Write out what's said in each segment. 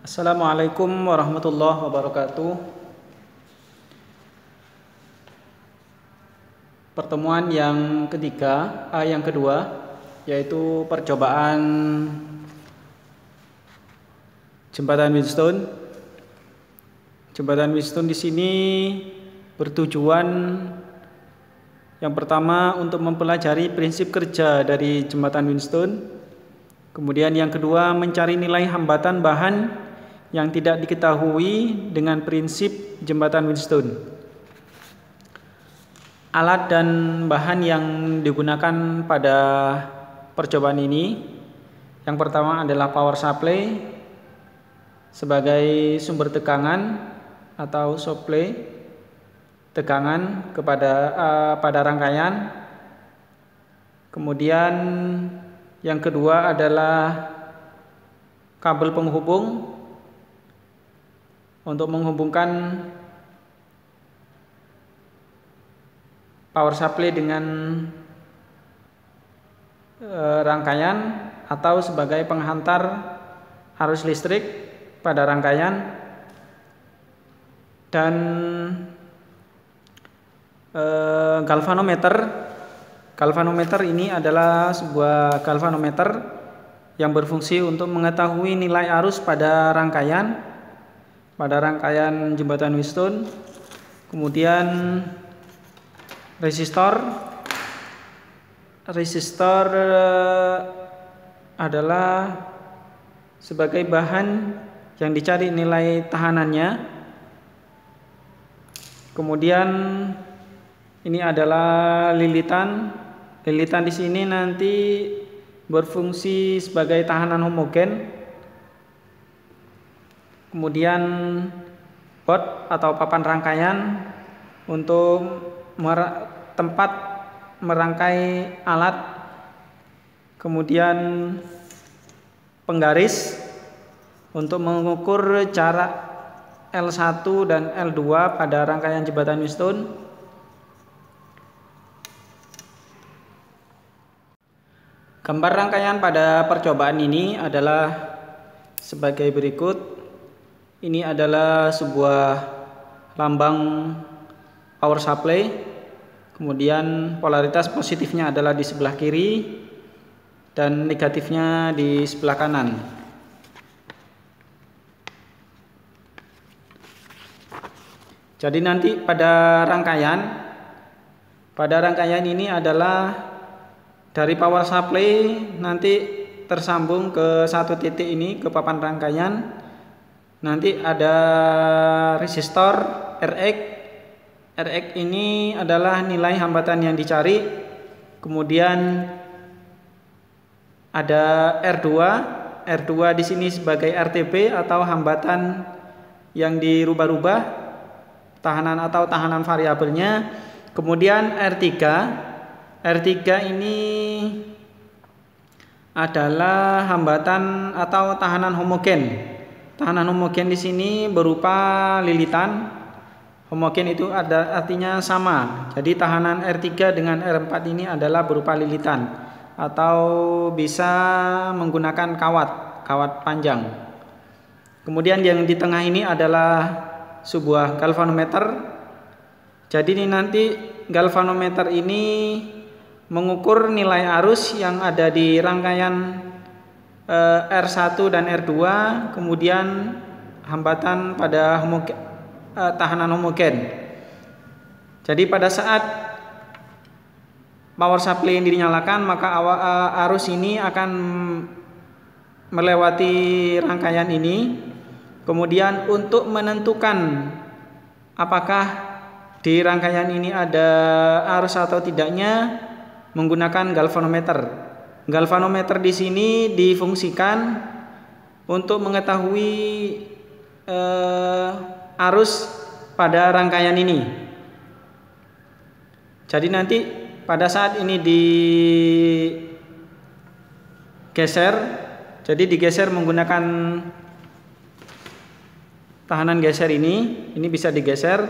Assalamualaikum warahmatullahi wabarakatuh. Pertemuan yang kedua, yaitu percobaan jembatan Wheatstone. Jembatan Wheatstone di sini bertujuan yang pertama untuk mempelajari prinsip kerja dari jembatan Wheatstone. Kemudian yang kedua, mencari nilai hambatan bahan yang tidak diketahui dengan prinsip jembatan Wheatstone. Alat dan bahan yang digunakan pada percobaan ini, yang pertama adalah power supply sebagai sumber tegangan atau supply tegangan pada rangkaian. Kemudian yang kedua adalah kabel penghubung untuk menghubungkan power supply dengan rangkaian atau sebagai penghantar arus listrik pada rangkaian. Dan galvanometer ini adalah sebuah galvanometer yang berfungsi untuk mengetahui nilai arus pada rangkaian jembatan Wheatstone. Kemudian resistor adalah sebagai bahan yang dicari nilai tahanannya. Kemudian ini adalah lilitan. Lilitan di sini nanti berfungsi sebagai tahanan homogen. Kemudian bot atau papan rangkaian untuk tempat merangkai alat. Kemudian penggaris untuk mengukur jarak L1 dan L2 pada rangkaian jembatan Wheatstone. Gambar rangkaian pada percobaan ini adalah sebagai berikut. Ini adalah sebuah lambang power supply. Kemudian polaritas positifnya adalah di sebelah kiri dan negatifnya di sebelah kanan. Jadi nanti pada rangkaian ini adalah dari power supply nanti tersambung ke satu titik ini, ke papan rangkaian. Nanti ada resistor Rx. Rx ini adalah nilai hambatan yang dicari. Kemudian ada R2. R2 di sini sebagai RTB atau hambatan yang dirubah-rubah, tahanan atau tahanan variabelnya. Kemudian R3. R3 ini adalah hambatan atau tahanan homogen. Tahanan homogen di sini berupa lilitan. Homogen itu artinya sama. Jadi tahanan R3 dengan R4 ini adalah berupa lilitan atau bisa menggunakan kawat panjang. Kemudian yang di tengah ini adalah sebuah galvanometer. Jadi ini nanti galvanometer ini mengukur nilai arus yang ada di rangkaian R1 dan R2, kemudian hambatan pada tahanan homogen. Jadi pada saat power supply ini dinyalakan, maka arus ini akan melewati rangkaian ini. Kemudian untuk menentukan apakah di rangkaian ini ada arus atau tidaknya, menggunakan galvanometer. Galvanometer di sini difungsikan untuk mengetahui arus pada rangkaian ini. Jadi nanti pada saat ini digeser, jadi digeser menggunakan tahanan geser ini bisa digeser.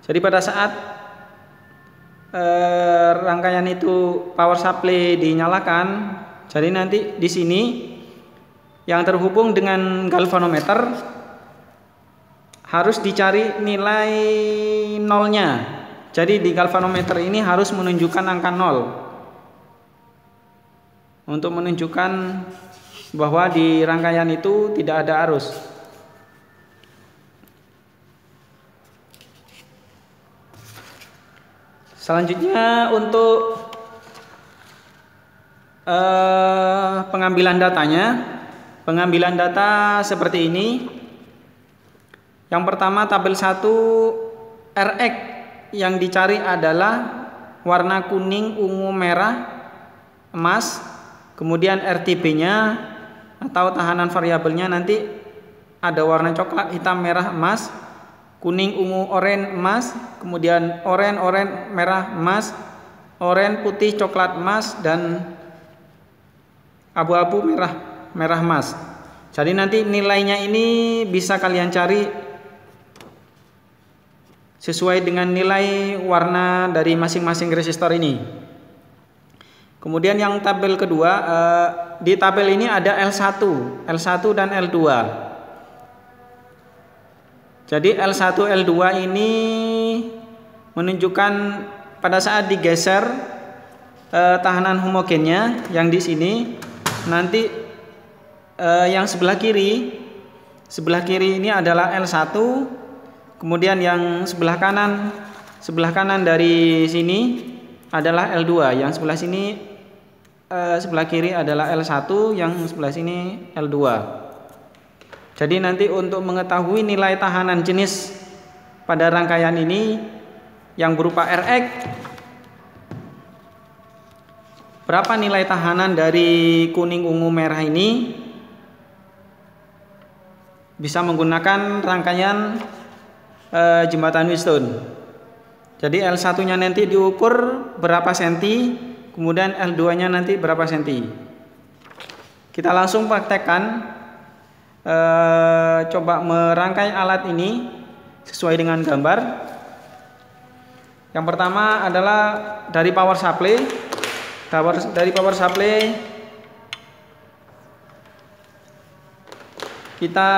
Jadi pada saat rangkaian itu power supply dinyalakan, jadi nanti di sini yang terhubung dengan galvanometer harus dicari nilai nolnya. Jadi di galvanometer ini harus menunjukkan angka 0 untuk menunjukkan bahwa di rangkaian itu tidak ada arus. Selanjutnya untuk pengambilan datanya. Pengambilan data seperti ini. Yang pertama tabel 1 RX yang dicari adalah warna kuning, ungu, merah, emas. Kemudian RTB-nya atau tahanan variabelnya nanti ada warna coklat, hitam, merah, emas, kuning, ungu, oranye, emas, kemudian oranye, merah, emas, oranye, putih, coklat, emas, dan abu-abu, merah, emas. Jadi nanti nilainya ini bisa kalian cari sesuai dengan nilai warna dari masing-masing resistor ini. Kemudian yang tabel kedua, di tabel ini ada L1 dan L2. Jadi L1, L2 ini menunjukkan pada saat digeser tahanan homogennya yang di sini, nanti yang sebelah kiri ini adalah L1, kemudian yang sebelah kanan dari sini adalah L2, yang sebelah sini sebelah kiri adalah L1, yang sebelah sini L2. Jadi nanti untuk mengetahui nilai tahanan jenis pada rangkaian ini yang berupa RX, berapa nilai tahanan dari kuning, ungu, merah ini, bisa menggunakan rangkaian jembatan Wheatstone. Jadi L1-nya nanti diukur berapa senti, kemudian L2-nya nanti berapa senti. Kita langsung praktekkan, coba merangkai alat ini sesuai dengan gambar. Yang pertama adalah dari power supply. Dari power supply kita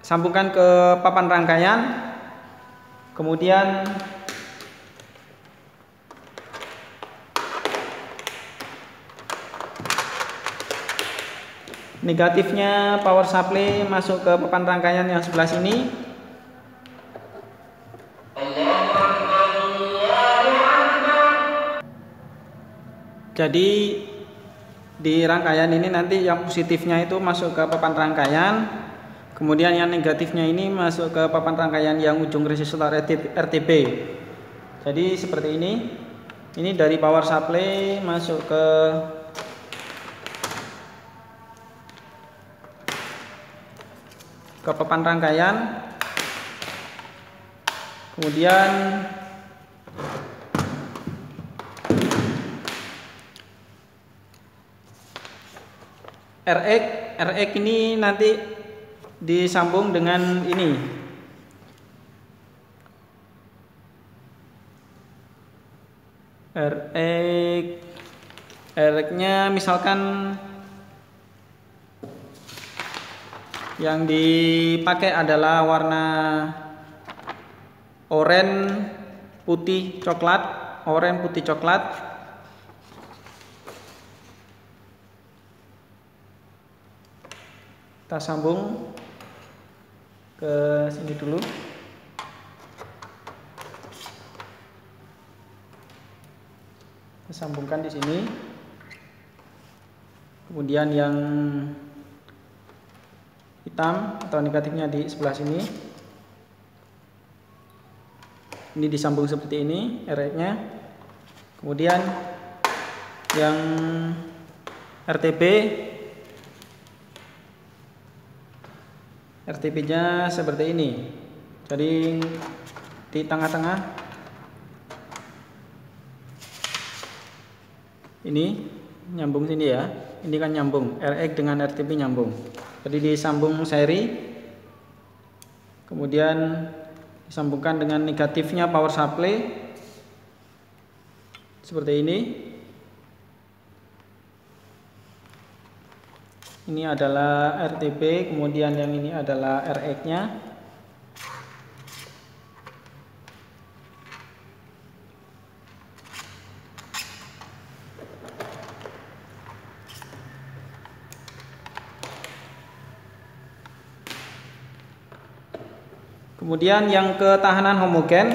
sambungkan ke papan rangkaian, kemudian negatifnya power supply masuk ke papan rangkaian yang sebelah sini. Jadi di rangkaian ini nanti yang positifnya itu masuk ke papan rangkaian, kemudian yang negatifnya ini masuk ke papan rangkaian yang ujung resistor RTB. Jadi seperti ini. Ini dari power supply masuk ke papan rangkaian. Kemudian RX ini nanti disambung dengan ini. RX-nya misalkan yang dipakai adalah warna oranye, putih, coklat. Kita sambung ke sini dulu. Kita sambungkan di sini. Kemudian yang hitam atau negatifnya di sebelah sini. Ini disambung seperti ini RX-nya. Kemudian yang RTB-nya seperti ini. Jadi di tengah-tengah ini nyambung sini ya. Ini kan nyambung, RX dengan RTB nyambung. Jadi disambung seri. Kemudian disambungkan dengan negatifnya power supply seperti ini. Ini adalah RTP, kemudian yang ini adalah RX-nya. Kemudian yang ketahanan homogen.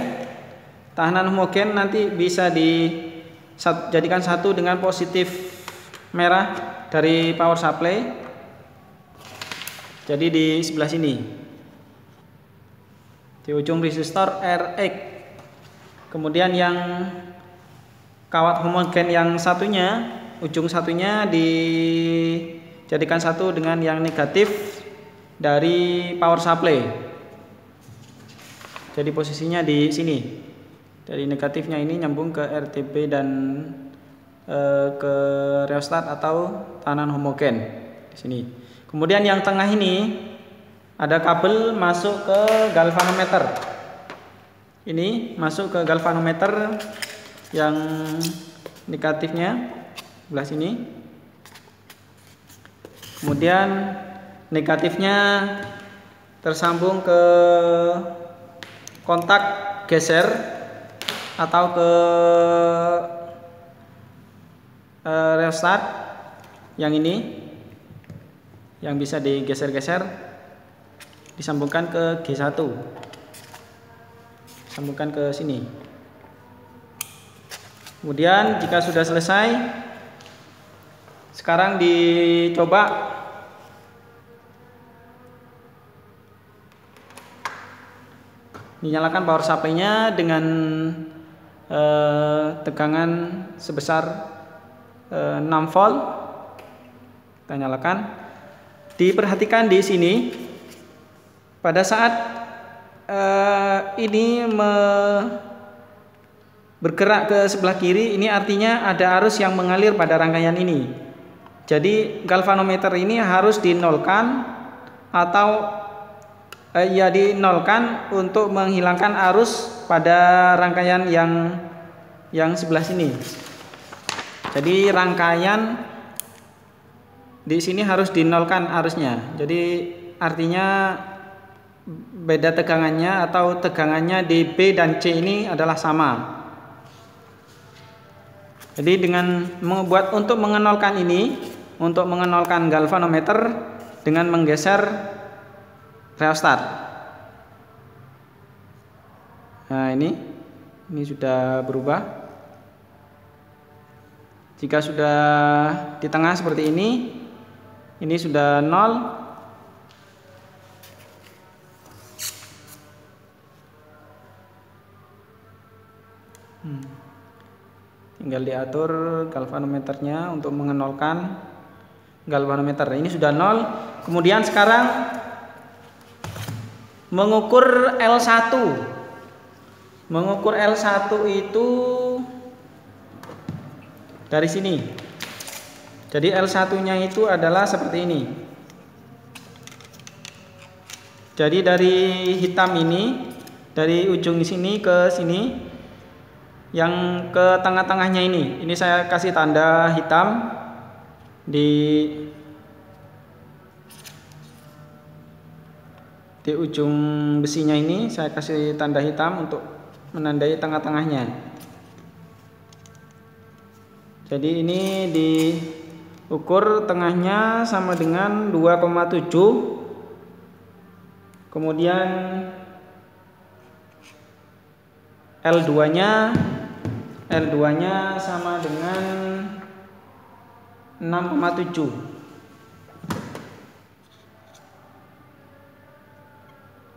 Tahanan homogen nanti bisa dijadikan satu dengan positif merah dari power supply. Jadi di sebelah sini, di ujung resistor RX. Kemudian yang kawat homogen yang satunya, ujung satunya dijadikan satu dengan yang negatif dari power supply. Jadi posisinya di sini. Dari negatifnya ini nyambung ke RTB dan ke rheostat atau tahanan homogen di sini. Kemudian yang tengah ini ada kabel masuk ke galvanometer. Ini masuk ke galvanometer yang negatifnya sebelah sini. Kemudian negatifnya tersambung ke kontak geser atau ke rheostat yang ini, yang bisa digeser-geser, disambungkan ke G1, sambungkan ke sini. Kemudian jika sudah selesai, sekarang dicoba dinyalakan power supply-nya dengan tegangan sebesar 6 volt. Kita nyalakan. Diperhatikan di sini, pada saat ini bergerak ke sebelah kiri, ini artinya ada arus yang mengalir pada rangkaian ini. Jadi galvanometer ini harus dinolkan atau dinolkan untuk menghilangkan arus pada rangkaian yang sebelah sini. Jadi rangkaian di sini harus dinolkan arusnya. Jadi artinya beda tegangannya atau tegangannya di B dan C ini adalah sama. Jadi dengan untuk mengenolkan ini, untuk mengenolkan galvanometer dengan menggeser rheostat. Nah, ini sudah berubah. Jika sudah di tengah seperti ini sudah 0. Tinggal diatur galvanometernya untuk mengenolkan galvanometer. Ini sudah 0. Kemudian sekarang mengukur L1. Mengukur L1 itu dari sini. Jadi L1-nya itu adalah seperti ini. Jadi dari hitam ini, dari ujung sini ke sini, yang ke tengah-tengahnya ini saya kasih tanda hitam di ujung besinya ini, saya kasih tanda hitam untuk menandai tengah-tengahnya. Jadi ini diukur tengahnya sama dengan 2,7. Kemudian L2-nya sama dengan 6,7.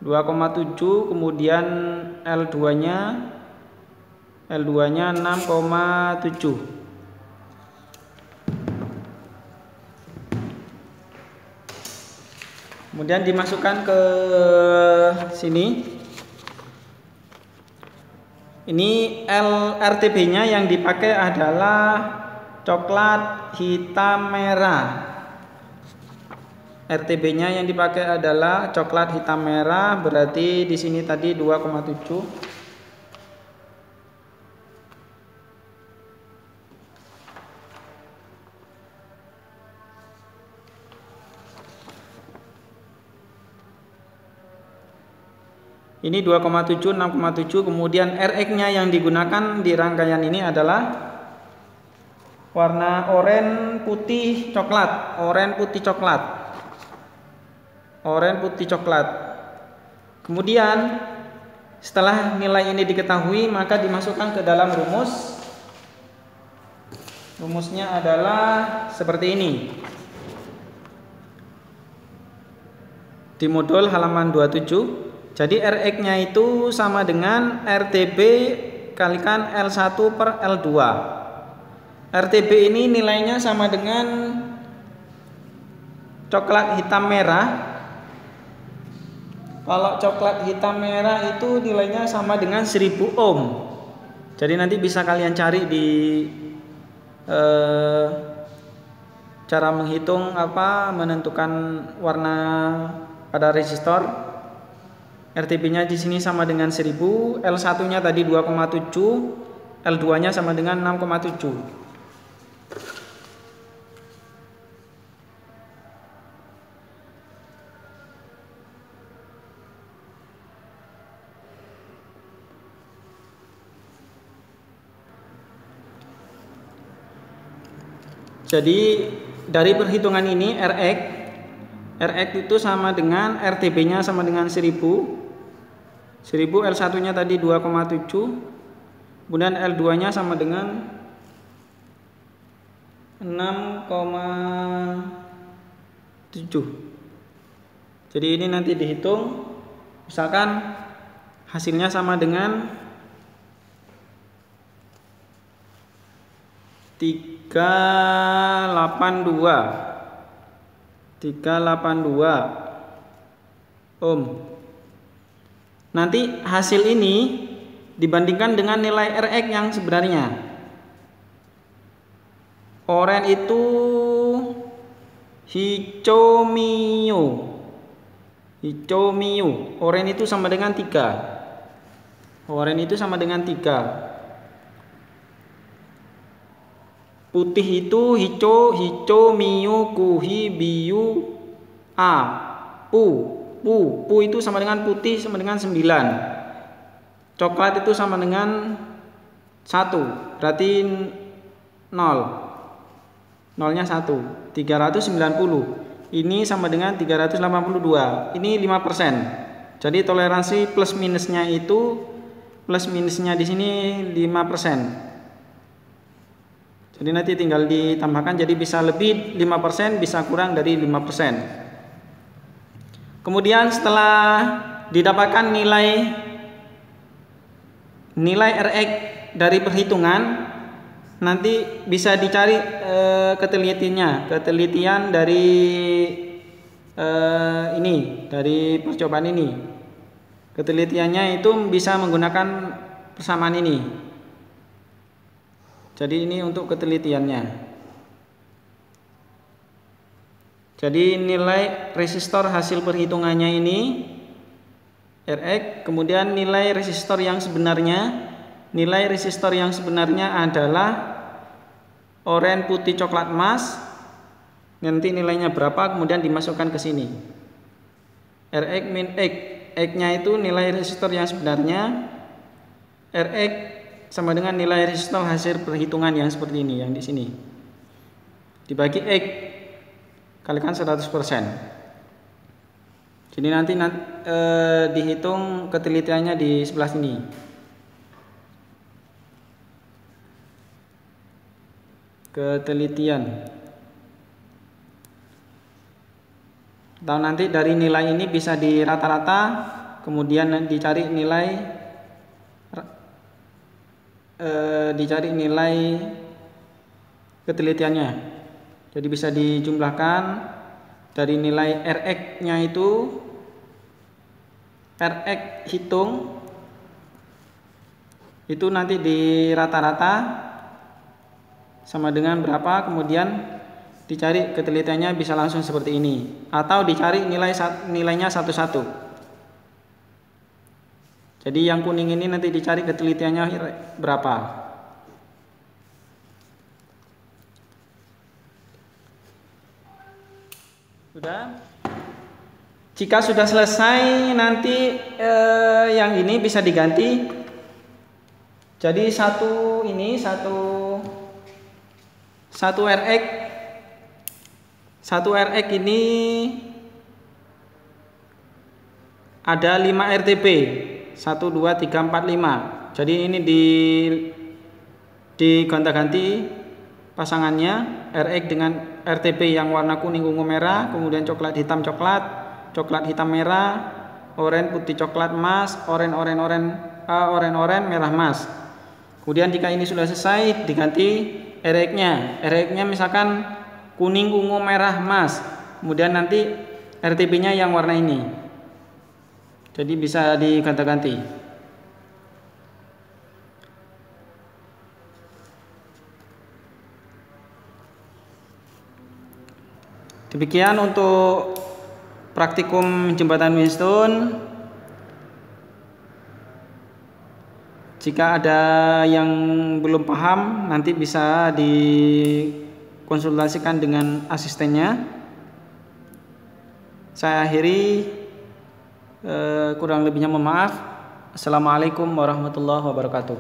2,7, kemudian L2-nya 6,7. Kemudian dimasukkan ke sini. Ini RTB-nya yang dipakai adalah coklat hitam merah. RTB-nya yang dipakai adalah coklat hitam merah, berarti di sini tadi 2,7. Ini 2,7, 6,7. Kemudian Rx-nya yang digunakan di rangkaian ini adalah warna oranye putih coklat, oranye putih coklat. Oranye putih coklat. Kemudian setelah nilai ini diketahui, maka dimasukkan ke dalam rumus. Rumusnya adalah seperti ini. Di modul halaman 27. Jadi Rx-nya itu sama dengan RTB kalikan L1 per L2. RTB ini nilainya sama dengan coklat hitam merah. Kalau coklat hitam merah itu nilainya sama dengan 1000 ohm. Jadi nanti bisa kalian cari di cara menghitung menentukan warna pada resistor. RTB-nya di sini sama dengan 1000, L1-nya tadi 2,7, L2-nya sama dengan 6,7. Jadi dari perhitungan ini Rx itu sama dengan RTB-nya sama dengan 1000. 1000 L1-nya tadi 2,7. Kemudian L2-nya sama dengan 6,7. Jadi ini nanti dihitung. Misalkan hasilnya sama dengan 382 ohm. Nanti hasil ini dibandingkan dengan nilai Rx yang sebenarnya. Oranye itu hijau mio. Oranye itu sama dengan 3. Oranye itu sama dengan 3. Putih itu hijau, mio, kuhi, biu, a, pu itu sama dengan putih sama dengan 9. Coklat itu sama dengan 1, berarti 0. Nolnya 1, 390. Ini sama dengan 382. Ini 5%. Jadi toleransi plus minusnya di sini 5%. Jadi nanti tinggal ditambahkan, jadi bisa lebih 5%, bisa kurang dari 5%. Kemudian setelah didapatkan nilai Rx dari perhitungan, nanti bisa dicari ketelitian dari dari percobaan ini. Ketelitiannya itu bisa menggunakan persamaan ini. Jadi ini untuk ketelitiannya. Jadi nilai resistor hasil perhitungannya ini Rx, kemudian nilai resistor yang sebenarnya. Nilai resistor yang sebenarnya adalah oranye putih coklat emas. Nanti nilainya berapa, kemudian dimasukkan ke sini. Rx min X. X-nya itu nilai resistor yang sebenarnya. Rx sama dengan nilai resistor hasil perhitungan yang seperti ini, yang di sini. Dibagi X kalikan 100%. Jadi nanti dihitung ketelitiannya di sebelah sini. Ketelitian. Atau nanti dari nilai ini bisa di rata-rata, kemudian dicari nilai ketelitiannya. Jadi bisa dijumlahkan dari nilai Rx-nya itu, Rx hitung itu nanti di rata-rata sama dengan berapa, kemudian dicari ketelitiannya, bisa langsung seperti ini, atau dicari nilainya satu-satu. Jadi yang kuning ini nanti dicari ketelitiannya berapa. Sudah. Jika sudah selesai nanti yang ini bisa diganti. Jadi satu RX ini ada 5 RTP 1 2 3 4 5. Jadi ini digonta-ganti pasangannya, RX dengan RTP yang warna kuning ungu merah, kemudian coklat hitam coklat, coklat hitam merah, oranye putih coklat emas, oranye merah emas. Kemudian jika ini sudah selesai diganti RX-nya. RX-nya misalkan kuning ungu merah emas. Kemudian nanti RTP-nya yang warna ini. Jadi bisa diganti-ganti. Demikian untuk praktikum jembatan Wheatstone. Jika ada yang belum paham, nanti bisa dikonsultasikan dengan asistennya. Saya akhiri, kurang lebihnya mohon maaf. Assalamualaikum warahmatullahi wabarakatuh.